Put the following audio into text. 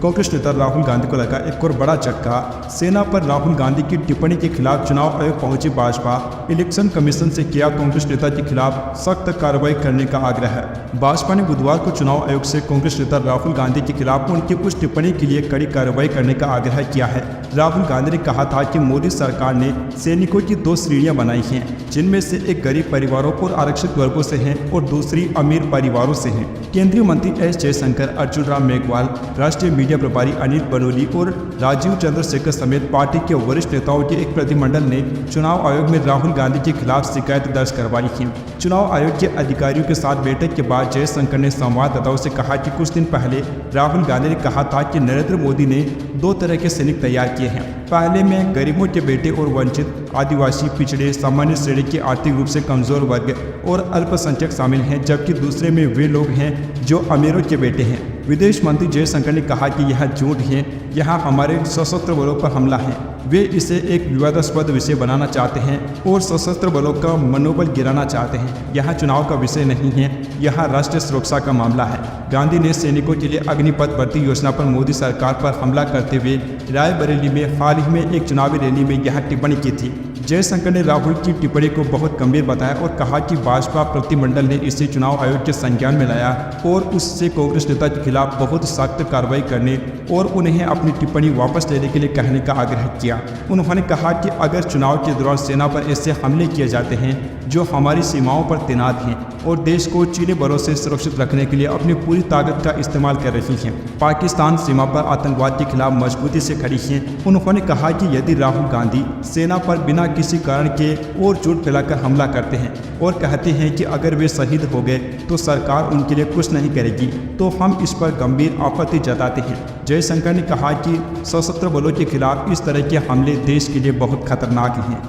कांग्रेस नेता राहुल गांधी को लगा एक और बड़ा झटका। सेना पर राहुल गांधी की टिप्पणी के खिलाफ चुनाव आयोग पहुंची भाजपा। इलेक्शन कमीशन से किया कांग्रेस नेता के खिलाफ सख्त कार्रवाई करने का आग्रह। भाजपा ने बुधवार को चुनाव आयोग से कांग्रेस नेता राहुल गांधी के खिलाफ उनकी उस टिप्पणी के लिए कड़ी कार्रवाई करने का आग्रह किया है। राहुल गांधी ने कहा था कि मोदी सरकार ने सैनिकों की दो श्रेणियां बनाई हैं, जिनमें से एक गरीब परिवारों और आरक्षित वर्गों से है और दूसरी अमीर परिवारों से है। केंद्रीय मंत्री एस जयशंकर, अर्जुन राम मेघवाल, राष्ट्रीय मीडिया प्रभारी अनिल बनोली और राजीव चंद्रशेखर समेत पार्टी के वरिष्ठ नेताओं के एक प्रतिनिधिमंडल ने चुनाव आयोग में राहुल गांधी के खिलाफ शिकायत दर्ज करवाई है। चुनाव आयोग के अधिकारियों के साथ बैठक के बाद जयशंकर ने संवाददाताओं से कहा कि कुछ दिन पहले राहुल गांधी ने कहा था कि नरेंद्र मोदी ने दो तरह के सैनिक तैयार किए हैं। पहले में गरीबों के बेटे और वंचित, आदिवासी, पिछड़े, सामान्य श्रेणी के आर्थिक रूप से कमजोर वर्ग और अल्पसंख्यक शामिल हैं, जबकि दूसरे में वे लोग हैं जो अमीरों के बेटे हैं। विदेश मंत्री जयशंकर ने कहा कि यह झूठ है, यह हमारे सशस्त्र बलों पर हमला है। वे इसे एक विवादास्पद विषय बनाना चाहते हैं और सशस्त्र बलों का मनोबल गिराना चाहते हैं। यह चुनाव का विषय नहीं है, यह राष्ट्रीय सुरक्षा का मामला है। गांधी ने सैनिकों के लिए अग्निपथ भर्ती योजना पर मोदी सरकार पर हमला करते हुए रायबरेली में हाल ही में एक चुनावी रैली में यह टिप्पणी की थी। जयशंकर ने राहुल की टिप्पणी को बहुत गंभीर बताया और कहा कि भाजपा प्रतिनिधिमंडल ने इसे चुनाव आयोग के संज्ञान में लाया और उससे कांग्रेस नेता के खिलाफ बहुत सख्त कार्रवाई करने और उन्हें अपनी टिप्पणी वापस लेने के लिए कहने का आग्रह किया। उन्होंने कहा कि अगर चुनाव के दौरान सेना पर ऐसे हमले किए जाते हैं जो हमारी सीमाओं पर तैनात हैं और देश को चीनी बलों से सुरक्षित रखने के लिए अपनी पूरी ताकत का इस्तेमाल कर रही हैं, पाकिस्तान सीमा पर आतंकवाद के खिलाफ मजबूती से खड़ी है। उन्होंने कहा कि यदि राहुल गांधी सेना पर बिना किसी कारण के और झूठ फैलाकर हमला करते हैं और कहते हैं कि अगर वे शहीद हो गए तो सरकार उनके लिए कुछ नहीं करेगी, तो हम इस पर गंभीर आपत्ति जताते हैं। जयशंकर ने कहा कि सशस्त्र बलों के खिलाफ इस तरह के हमले देश के लिए बहुत खतरनाक हैं।